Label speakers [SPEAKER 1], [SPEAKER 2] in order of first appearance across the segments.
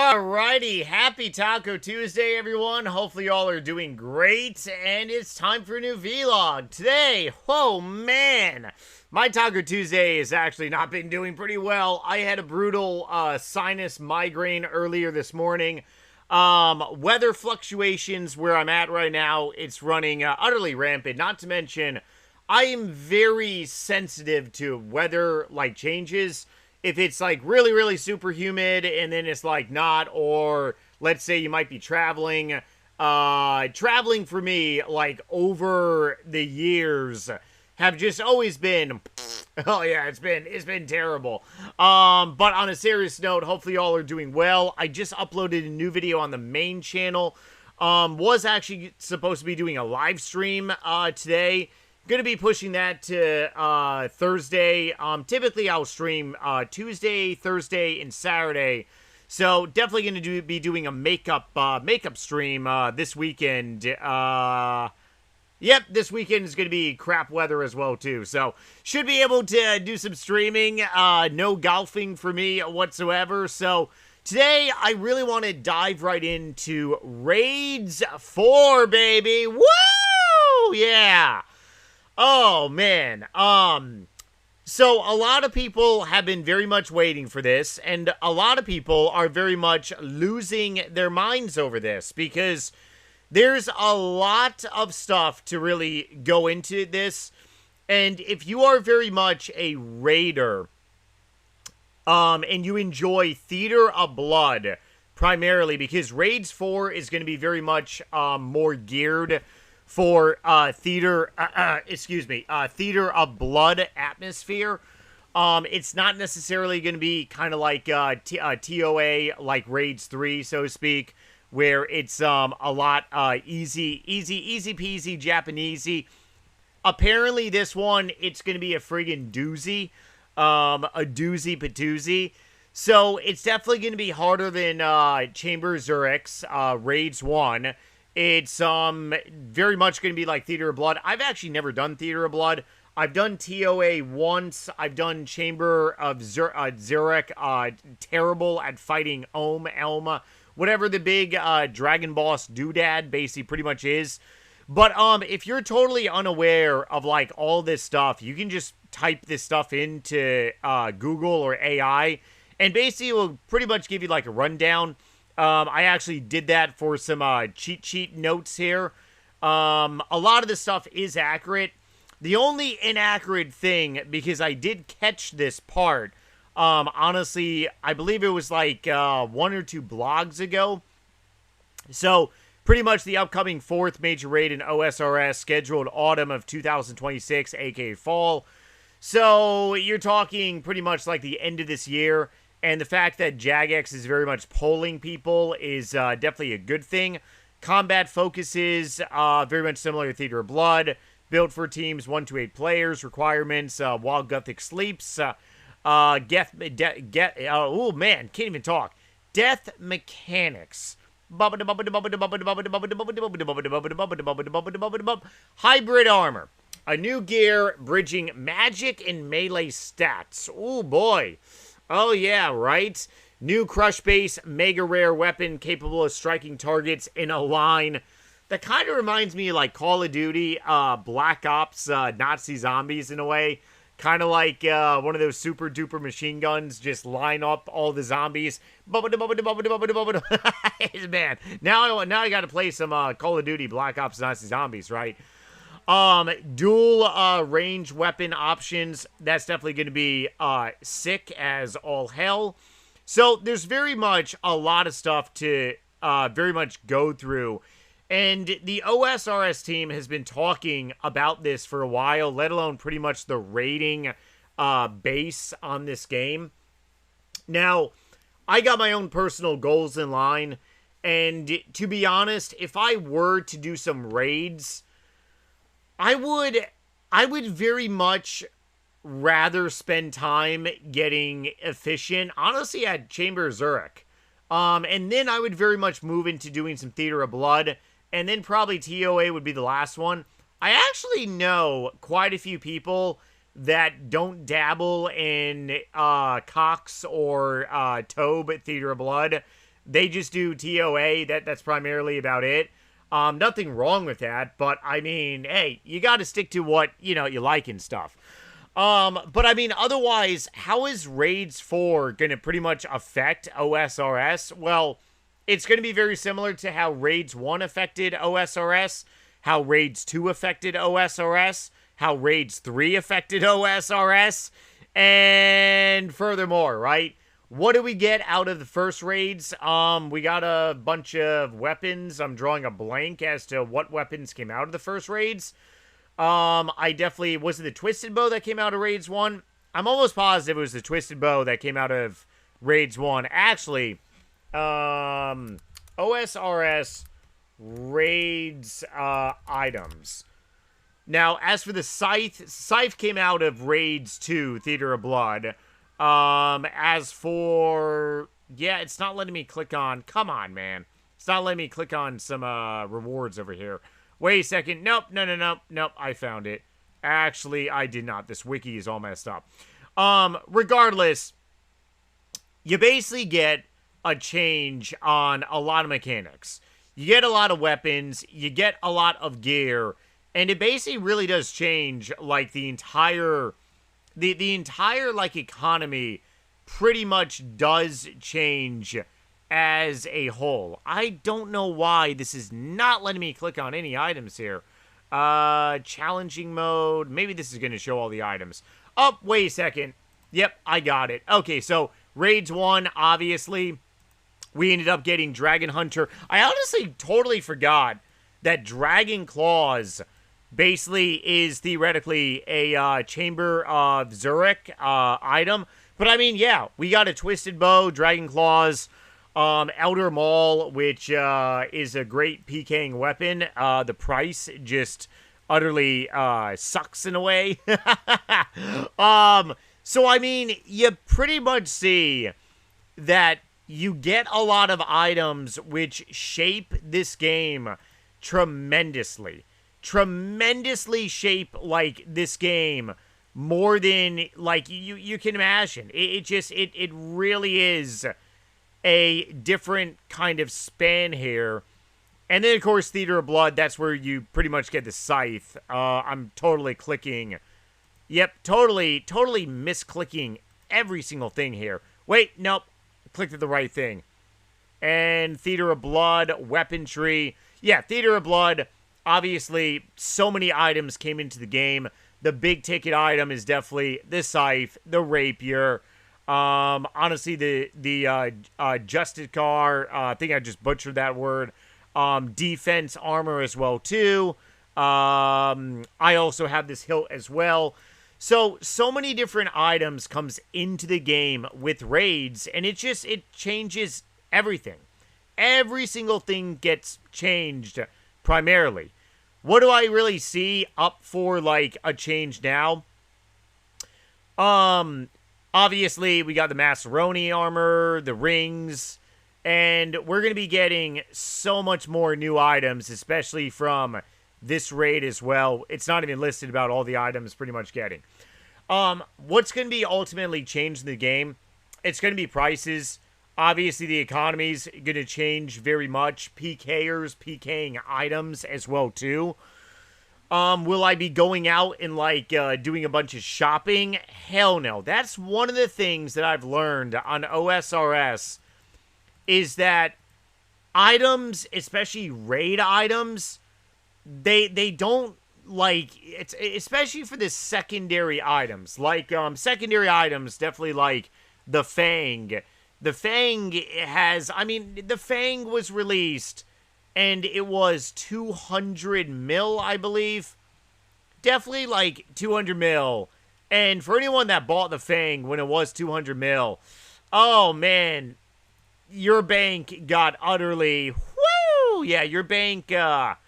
[SPEAKER 1] Alrighty, happy Taco Tuesday, everyone. Hopefully, y'all are doing great, and it's time for a new vlog. Today, oh man, my Taco Tuesday has actually not been doing pretty well. I had a brutal sinus migraine earlier this morning. Weather fluctuations where I'm at right now, it's running utterly rampant. Not to mention, I am very sensitive to weather changes. If it's really, really super humid and then it's not, or let's say you might be traveling. Traveling for me, over the years, have just always been, oh yeah, it's been terrible. But on a serious note, hopefully y'all are doing well. I just uploaded a new video on the main channel. Was actually supposed to be doing a live stream today. Going to be pushing that to Thursday. Typically, I'll stream Tuesday, Thursday, and Saturday. So definitely going to be doing a makeup stream this weekend. Yep, this weekend is going to be crap weather as well too. So should be able to do some streaming. No golfing for me whatsoever. So today I really want to dive right into Raids 4, baby. Woo! Yeah. Oh, man. So a lot of people have been very much waiting for this, and a lot of people are very much losing their minds over this, because there's a lot of stuff to really go into this, and if you are very much a raider, and you enjoy Theater of Blood, primarily, because Raids 4 is going to be very much, more geared for Theater of Blood atmosphere. It's not necessarily going to be kind of like TOA, like Raids 3, so to speak, where it's a lot easy peasy Japanesey. Apparently this one, it's going to be a friggin' doozy, a doozy patoozy. So it's definitely going to be harder than Chamber Zurich's Raids 1. It's very much going to be like Theater of Blood. I've actually never done Theater of Blood. I've done TOA once. I've done Chamber of Zurich. Terrible at fighting Elma, whatever the big Dragon Boss doodad basically pretty much is. But if you're totally unaware of all this stuff, you can just type this stuff into Google or AI, and basically it will pretty much give you a rundown. I actually did that for some cheat sheet notes here. A lot of this stuff is accurate. The only inaccurate thing, because I did catch this part, honestly, I believe it was 1 or 2 blogs ago. So, pretty much the upcoming 4th major raid in OSRS, scheduled autumn of 2026, aka fall. So, you're talking pretty much the end of this year. And the fact that Jagex is very much polling people is definitely a good thing. Combat focuses very much similar to Theater of Blood. Built for teams 1 to 8 players. Requirements, while Gothic sleeps. Oh man, can't even talk. Death mechanics. Hybrid armor. A new gear bridging magic and melee stats. Oh boy. Oh yeah, right? New Crush Base, mega rare weapon capable of striking targets in a line. That kind of reminds me of Call of Duty, Black Ops, Nazi zombies in a way. Kind of like one of those super duper machine guns, just line up all the zombies. Man, now I gotta play some Call of Duty, Black Ops, Nazi zombies, right? Dual range weapon options. That's definitely going to be sick as all hell. So there's very much a lot of stuff to very much go through. And the OSRS team has been talking about this for a while, let alone pretty much the rating base on this game. Now, I got my own personal goals in line. And to be honest, if I were to do some raids, I would very much rather spend time getting efficient, honestly, at Chamber Zurich. And then I would very much move into doing some Theater of Blood, and then probably TOA would be the last one. I actually know quite a few people that don't dabble in Cox or Tobe at Theater of Blood They just do TOA. That's primarily about it. Nothing wrong with that, but I mean, hey, you got to stick to what, you know, you like and stuff. But I mean, otherwise, how is Raids 4 going to pretty much affect OSRS? Well, it's going to be very similar to how Raids 1 affected OSRS, how Raids 2 affected OSRS, how Raids 3 affected OSRS, and furthermore, right? What do we get out of the first raids? We got a bunch of weapons. I'm drawing a blank as to what weapons came out of the first raids. Was it the Twisted Bow that came out of Raids 1? I'm almost positive it was the Twisted Bow that came out of Raids 1. Actually, OSRS Raids, items. Now, as for the Scythe came out of Raids 2, Theater of Blood. As for, yeah, it's not letting me click on, come on, man. It's not letting me click on some, rewards over here. Wait a second. Nope, nope, I found it. Actually, I did not. This wiki is all messed up. Regardless, you basically get a change on a lot of mechanics. You get a lot of weapons, you get a lot of gear, and it basically really does change, like, the entire like economy pretty much does change as a whole. I don't know why this is not letting me click on any items here. Challenging mode. Maybe this is going to show all the items. Oh, wait a second. Yep, I got it. Okay, so Raids 1, obviously, we ended up getting Dragon Hunter. I honestly totally forgot that Dragon Claws basically is theoretically a Chamber of Zurich item. But I mean, yeah, we got a Twisted Bow, Dragon Claws, Elder Maul, which is a great PKing weapon. The price just utterly sucks in a way. So I mean, you pretty much see that you get a lot of items which shape this game tremendously shape, like, this game more than, like, you can imagine. It really is a different kind of span here. And then, of course, Theater of Blood, that's where you pretty much get the Scythe. I'm totally clicking. Yep, totally misclicking every single thing here. Wait, nope. Clicked at the right thing. And Theater of Blood, Weaponry. Yeah, Theater of Blood. Obviously, so many items came into the game. The big ticket item is definitely the Scythe, the Rapier. Honestly, the Justice Car. I think I just butchered that word. Defense armor as well too. I also have this hilt as well. So many different items comes into the game with raids, and it changes everything. Every single thing gets changed primarily. What do I really see up for, like, a change now? Obviously, we got the Macaroni armor, the rings, and we're going to be getting so much more new items, especially from this raid as well. It's not even listed about all the items pretty much getting. What's going to be ultimately changed in the game? It's going to be prices. Obviously, the economy's going to change very much. PKers, PKing items as well, too. Will I be going out and, like, doing a bunch of shopping? Hell no. That's one of the things that I've learned on OSRS is that items, especially raid items, they don't, like, it's especially for the secondary items. Like, secondary items, definitely, like, the Fang. The Fang has, I mean, the Fang was released, and it was 200 mil, I believe. Definitely, like, 200 mil. And for anyone that bought the Fang when it was 200 mil, oh, man, your bank got utterly, whoo! Yeah, your bank got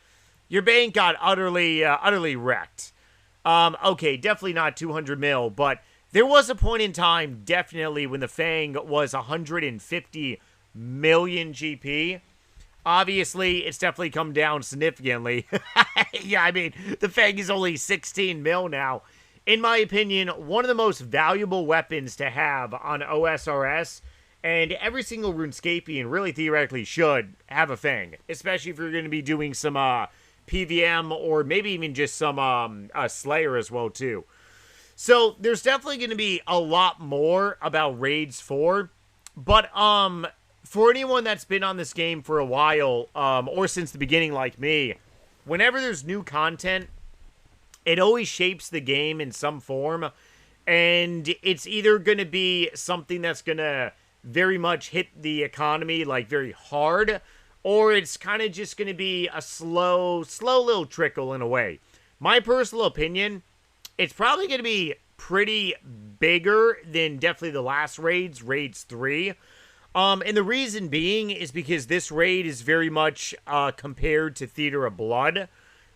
[SPEAKER 1] utterly wrecked. Okay, definitely not 200 mil, but there was a point in time, definitely, when the Fang was 150 million GP. Obviously, it's definitely come down significantly. Yeah, I mean, the Fang is only 16 mil now. In my opinion, one of the most valuable weapons to have on OSRS And every single RuneScapian really theoretically should have a Fang, especially if you're going to be doing some PVM or maybe even just some Slayer as well too. So there's definitely going to be a lot more about Raids 4, but for anyone that's been on this game for a while or since the beginning like me, whenever there's new content, it always shapes the game in some form, and it's either going to be something that's going to very much hit the economy like very hard, or it's kind of just going to be a slow little trickle in a way. My personal opinion, it's probably going to be pretty bigger than definitely the last raids, Raids 3. And the reason being is because this raid is very much compared to Theater of Blood,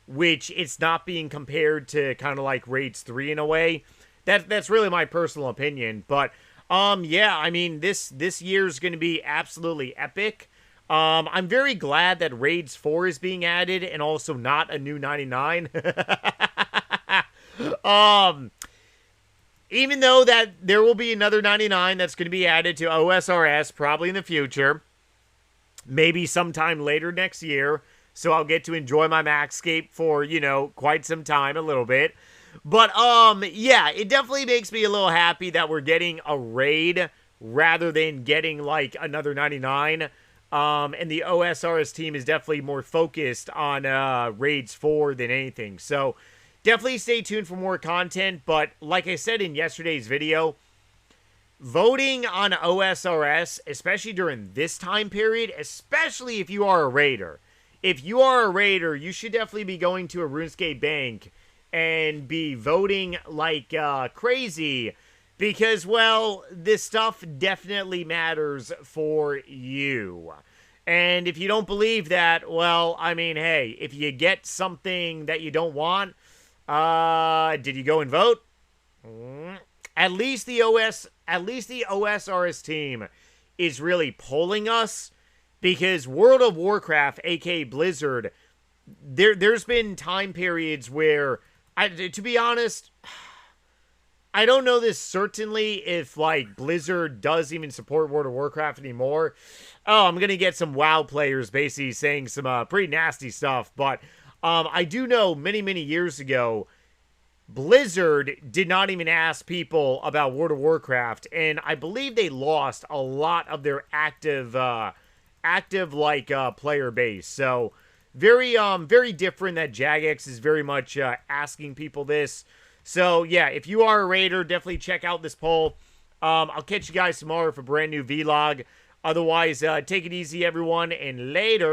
[SPEAKER 1] which it's not being compared to kind of like Raids 3 in a way. That's really my personal opinion, but yeah, I mean, this year's going to be absolutely epic. I'm very glad that Raids 4 is being added and also not a new 99. Even though that there will be another 99 that's going to be added to OSRS probably in the future, maybe sometime later next year, so I'll get to enjoy my Maxscape for, you know, quite some time, a little bit. But, yeah, it definitely makes me a little happy that we're getting a raid rather than getting, like, another 99. And the OSRS team is definitely more focused on Raids 4 than anything. So, definitely stay tuned for more content. But, like I said in yesterday's video, voting on OSRS, especially during this time period, especially if you are a raider. If you are a raider, you should definitely be going to a RuneScape bank and be voting like crazy because, well, this stuff definitely matters for you. And if you don't believe that, well, I mean, hey, if you get something that you don't want, did you go and vote? At least the OSRS team is really pulling us, because World of Warcraft, aka Blizzard, there's been time periods where, to be honest, I don't know this certainly if, like, Blizzard does even support World of Warcraft anymore. Oh, I'm going to get some WoW players basically saying some pretty nasty stuff. But I do know many, many years ago, Blizzard did not even ask people about World of Warcraft. And I believe they lost a lot of their active player base. So very different that Jagex is very much asking people this. So yeah, if you are a raider, definitely check out this poll. I'll catch you guys tomorrow for a brand new vlog. Otherwise, take it easy, everyone, and later.